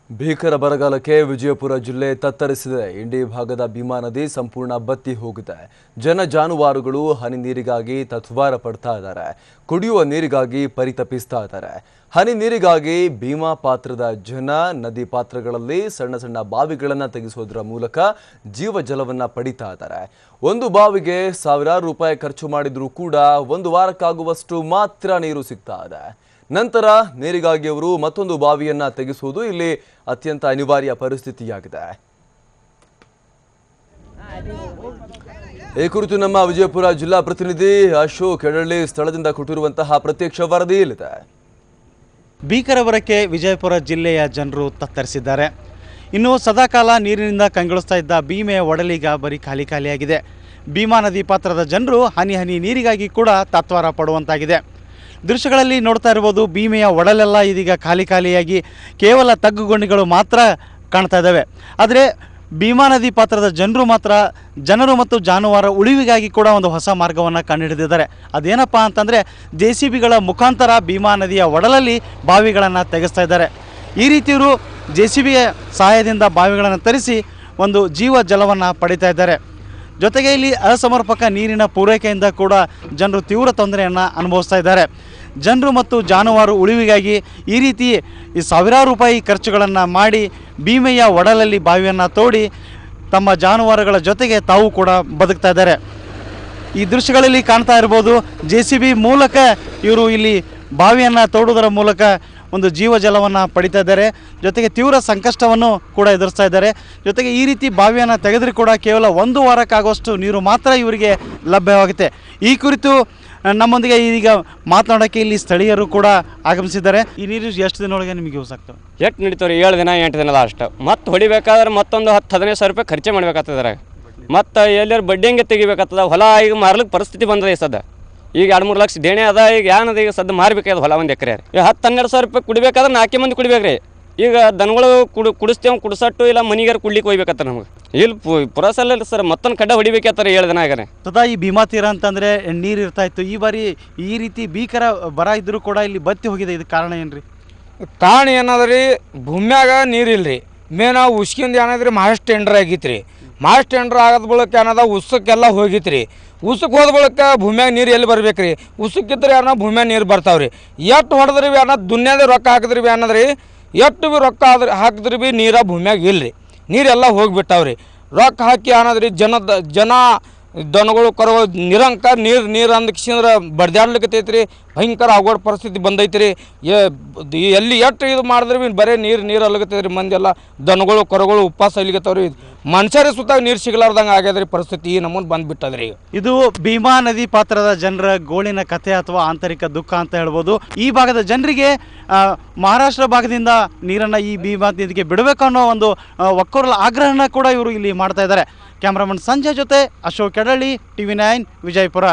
ಭೀಕರ ಬರಗಾಲಕ್ಕೆ ವಿಜಯಪುರ ಜಿಲ್ಲೆ ತತ್ತರಿಸಿದೆ. ಇಂಡಿ ಭಾಗದ ಭೀಮಾ ನದಿ ಸಂಪೂರ್ಣ ಬತ್ತಿ ಹೋಗಿದೆ. ಜನ ಜಾನುವಾರುಗಳು ಹನಿ ನೀರಿಗಾಗಿ ತತ್ವಾರ ಪಡ್ತಾ ಇದ್ದಾರೆ. ಕುಡಿಯುವ ನೀರಿಗಾಗಿ ಪರಿತಪಿಸ್ತಾ ಇದ್ದಾರೆ. ಹನಿ ನೀರಿಗಾಗಿ ಭೀಮಾ ಪಾತ್ರದ ಜನ ನದಿ ಪಾತ್ರಗಳಲ್ಲಿ ಸಣ್ಣ ಸಣ್ಣ ಬಾವಿಗಳನ್ನು ತೆಗೆಸೋದರ ಮೂಲಕ ಜೀವ ಜಲವನ್ನ ಪಡಿತಾ ಇದ್ದಾರೆ. ಒಂದು ಬಾವಿಗೆ ಸಾವಿರಾರು ರೂಪಾಯಿ ಖರ್ಚು ಮಾಡಿದ್ರೂ ಕೂಡ ಒಂದು ವಾರಕ್ಕಾಗುವಷ್ಟು ಮಾತ್ರ ನೀರು ಸಿಗ್ತಾ ಇದೆ. ನಂತರ ನೀರಿಗಾಗಿ ಅವರು ಮತ್ತೊಂದು ಬಾವಿಯನ್ನ ತೆಗೆಸುವುದು ಇಲ್ಲಿ ಅತ್ಯಂತ ಅನಿವಾರ್ಯ ಪರಿಸ್ಥಿತಿಯಾಗಿದೆ. ಈ ಕುರಿತು ನಮ್ಮ ವಿಜಯಪುರ ಜಿಲ್ಲಾ ಪ್ರತಿನಿಧಿ ಅಶೋಕ್ ಹೆಡಳ್ಳಿ ಸ್ಥಳದಿಂದ ಕೊಟ್ಟಿರುವಂತಹ ಪ್ರತ್ಯಕ್ಷ ವರದಿ ಇಲ್ಲಿದೆ. ಭೀಕರ ಬರಕ್ಕೆ ವಿಜಯಪುರ ಜಿಲ್ಲೆಯ ಜನರು ತತ್ತರಿಸಿದ್ದಾರೆ. ಇನ್ನು ಸದಾಕಾಲ ನೀರಿನಿಂದ ಕಂಗೊಳಿಸ್ತಾ ಇದ್ದ ಭೀಮೆಯ ಒಡಲೀಗ ಬರೀ ಖಾಲಿಯಾಗಿದೆ. ಭೀಮಾ ನದಿ ಪಾತ್ರದ ಜನರು ಹನಿ ಹನಿ ನೀರಿಗಾಗಿ ಕೂಡ ತತ್ವಾರ ಪಡುವಂತಾಗಿದೆ. ದೃಶ್ಯಗಳಲ್ಲಿ ನೋಡ್ತಾ ಇರ್ಬೋದು, ಭೀಮೆಯ ಒಡಲೆಲ್ಲ ಇದೀಗ ಖಾಲಿಯಾಗಿ ಕೇವಲ ತಗ್ಗುಗೊಂಡಿಗಳು ಮಾತ್ರ ಕಾಣ್ತಾ ಇದ್ದಾವೆ. ಆದರೆ ಭೀಮಾ ನದಿ ಪಾತ್ರದ ಜನರು ಮತ್ತು ಜಾನುವಾರು ಉಳಿವಿಗಾಗಿ ಕೂಡ ಒಂದು ಹೊಸ ಮಾರ್ಗವನ್ನು ಕಂಡುಹಿಡಿದಿದ್ದಾರೆ. ಅದೇನಪ್ಪ ಅಂತಂದರೆ JCBಗಳ ಮುಖಾಂತರ ಭೀಮಾ ನದಿಯ ಒಡಲಲ್ಲಿ ಬಾವಿಗಳನ್ನು ತೆಗೆಸ್ತಾ ಇದ್ದಾರೆ. ಈ ರೀತಿಯವರು JCBಯ ಸಹಾಯದಿಂದ ಬಾವಿಗಳನ್ನು ತರಿಸಿ ಒಂದು ಜೀವ ಜಲವನ್ನು ಪಡಿತಾ ಇದ್ದಾರೆ. ಜೊತೆಗೆ ಇಲ್ಲಿ ಅಸಮರ್ಪಕ ನೀರಿನ ಪೂರೈಕೆಯಿಂದ ಕೂಡ ಜನರು ತೀವ್ರ ತೊಂದರೆಯನ್ನು ಅನುಭವಿಸ್ತಾ ಇದ್ದಾರೆ. ಜನರು ಮತ್ತು ಜಾನುವಾರು ಉಳಿವಿಗಾಗಿ ಈ ರೀತಿ ಸಾವಿರಾರು ರೂಪಾಯಿ ಖರ್ಚುಗಳನ್ನು ಮಾಡಿ ಭೀಮೆಯ ಒಡಲಲ್ಲಿ ಬಾವಿಯನ್ನು ತೋಡಿ ತಮ್ಮ ಜಾನುವಾರುಗಳ ಜೊತೆಗೆ ತಾವು ಕೂಡ ಬದುಕ್ತಾ ಇದ್ದಾರೆ. ಈ ದೃಶ್ಯಗಳಲ್ಲಿ ಕಾಣ್ತಾ ಇರ್ಬೋದು, JCB ಮೂಲಕ ಇವರು ಇಲ್ಲಿ ಬಾವಿಯನ್ನು ತೋಡುವುದರ ಮೂಲಕ ಒಂದು ಜೀವ ಜಲವನ್ನು ಪಡಿತಾ ಇದ್ದಾರೆ. ಜೊತೆಗೆ ತೀವ್ರ ಸಂಕಷ್ಟವನ್ನು ಕೂಡ ಎದುರಿಸ್ತಾ ಇದ್ದಾರೆ. ಜೊತೆಗೆ ಈ ರೀತಿ ಬಾವಿಯನ್ನು ತೆಗೆದರೂ ಕೂಡ ಕೇವಲ ಒಂದು ವಾರಕ್ಕಾಗುವಷ್ಟು ನೀರು ಮಾತ್ರ ಇವರಿಗೆ ಲಭ್ಯವಾಗುತ್ತೆ. ಈ ಕುರಿತು ನಮ್ಮೊಂದಿಗೆ ಈಗ ಮಾತನಾಡೋಕ್ಕೆ ಇಲ್ಲಿ ಸ್ಥಳೀಯರು ಕೂಡ ಆಗಮಿಸಿದ್ದಾರೆ. ಈ ನೀರು ಎಷ್ಟು ದಿನದೊಳಗೆ ನಿಮಗೆ ಯೂಸ್ ಆಗ್ತವೆ? ಎಷ್ಟು ನಡೀತಾವ್ರಿ? 7 ದಿನ 8 ದಿನ ಅಷ್ಟು. ಮತ್ತು ಹೊಡಿಬೇಕಾದ್ರೆ ಮತ್ತೊಂದು 10-15 ಸಾವಿರ ರೂಪಾಯಿ ಖರ್ಚು ಮಾಡ್ಬೇಕಾಗ್ತದೆ. ಮತ್ತು ಎಲ್ಲರೂ ಬಡ್ಡಿಂಗೆ ತೆಗಿಬೇಕಾಗ್ತದೆ. ಹೊಲ ಈಗ ಮಾರ್ಲಿಕ್ಕೆ ಪರಿಸ್ಥಿತಿ ಬಂದದೆ ಸದ್ದ. ಈಗ 2-3 ಲಕ್ಷ ದೇಣೆ ಅದ. ಈಗ ಏನದ ಈಗ ಸದ್ದ ಮಾರ್ಬೇಕಾದ ಹೊಲ ಒಂದು ಎಕರೆ. ಈಗ 10-12 ಸಾವಿರ ರೂಪಾಯಿ ಕುಡಿಬೇಕಾದ್ರೆ 4 ಮಂದಿ ಕುಡಿಬೇಕ್ರಿ. ಈಗ ದನಗಳು ಕುಡಿಸ್ತೇವೆ, ಕುಡಿಸಟ್ಟು ಇಲ್ಲ ಮನಿಗಾರ ಕುಡ್ಲಿಕ್ಕೆ ಹೋಗ್ಬೇಕತ್ತ ನಮ್ಗೆ. ಇಲ್ಲಿ ಪುರಸಲ್ಲ ಸರ್, ಮತ್ತೊಂದು ಕಡ್ಡ ಹೊಡಿಬೇಕತ್ತಾರೆ 7 ದಿನ ಆಗನೆ. ಸದಾ ಈ ಭೀಮಾ ತೀರ ಅಂತಂದರೆ ನೀರು ಇರ್ತಾ ಇತ್ತು. ಈ ಬಾರಿ ಈ ರೀತಿ ಭೀಕರ ಬರ ಇದ್ದರೂ ಕೂಡ ಇಲ್ಲಿ ಬತ್ತಿ ಹೋಗಿದೆ. ಇದು ಕಾರಣ ಏನು ರೀ? ಕಾರಣ ಏನದ್ರಿ, ಭೂಮ್ಯಾಗ ನೀರಿಲ್ರಿ. ಮೇನ್ ಉಸ್ಕಿಂದ ಏನದ್ರಿ, ಮಾಸ್ ಟೆಂಡರ್ ಆಗಿತ್ತು ರೀ. ಮಾಸ್ ಟೆಂಡರ್ ಆಗದ ಬಳಕ ಏನದ ಉಸಕ್ಕೆಲ್ಲ ಹೋಗಿತ್ತು ರೀ. ಉಸಕ್ಕೆ ಹೋದ ಬಳಕ ಭೂಮ್ಯಾಗ ನೀರು ಎಲ್ಲಿ ಬರ್ಬೇಕು ರೀ? ಉಸಕ್ಕಿದ್ರೆ ಏನೋ ಭೂಮ್ಯಾಗ ನೀರು ಬರ್ತಾವ್ರಿ. ಎಷ್ಟು ಹೊಡೆದ್ರಿ ಭೀ ಅನ್ನೋ ದುನ್ಯಾದ ರೊಕ್ಕ ಹಾಕಿದ್ರಿ ಭೀ ಅನ್ನೋದ್ರಿ, ಎಷ್ಟು ಭೀ ರೊಕ್ಕ ಹಾಕಿದ್ರಿ ಭೀ ನೀರ ಭೂಮ್ಯಾಗ ಇಲ್ಲರಿ. ನೀರೆಲ್ಲ ಹೋಗಿಬಿಟ್ಟಾವ್ರಿ. ರೊಕ್ಕ ಹಾಕಿ ಅನ್ನೋದ್ರಿ ಜನ ದನಗಳು ಕರುಗಳು ನಿರಂಕಾರ ನೀರು ಅಂದಕ್ಸಿಂದ್ರೆ ಬಡ್ದಾಡ್ಲಿಕ್ಕತ್ತೈತ್ರಿ. ಭಯಂಕರ ಆಗೋಡ್ ಪರಿಸ್ಥಿತಿ ಬಂದೈತ್ರಿ. ಎಲ್ಲಿ ಎಷ್ಟು ಇದು ಮಾಡಿದ್ರೆ ಭೀ ಬರೀ ನೀರು ಅಲ್ಲಗತ್ತೈತ್ರಿ. ಮಂದಿ ಎಲ್ಲ ದನಗಳು ಕರುಗಳು ಉಪವಾಸ ಅಲ್ಲಿಗತ್ತವ್ರಿ. ಮನುಷ್ಯರೇ ಸುತ್ತಾಗ ನೀರು ಸಿಗಲಾರ್ದಂಗೆ ಆಗ್ಯದ್ರಿ ಪರಿಸ್ಥಿತಿ. ಈ ನಮ್ಮನ್ನು ಬಂದುಬಿಟ್ಟದ್ರಿ. ಇದು ಭೀಮಾ ನದಿ ಪಾತ್ರದ ಜನರ ಗೋಳಿನ ಕಥೆ ಅಥವಾ ಆಂತರಿಕ ದುಃಖ ಅಂತ ಹೇಳ್ಬೋದು. ಈ ಭಾಗದ ಜನರಿಗೆ ಮಹಾರಾಷ್ಟ್ರ ಭಾಗದಿಂದ ನೀರನ್ನು ಈ ಭೀಮಾ ನದಿಗೆ ಬಿಡಬೇಕು ಅನ್ನೋ ಒಂದು ಒಕ್ಕೊರಲ ಆಗ್ರಹನ ಕೂಡ ಇವರು ಇಲ್ಲಿ ಮಾಡ್ತಾ ಇದ್ದಾರೆ. ಕ್ಯಾಮ್ರಾಮನ್ ಸಂಜಯ್ ಜೊತೆ ಅಶೋಕ್ ಹೆಡಳ್ಳಿ, TV9 ವಿಜಯಪುರ.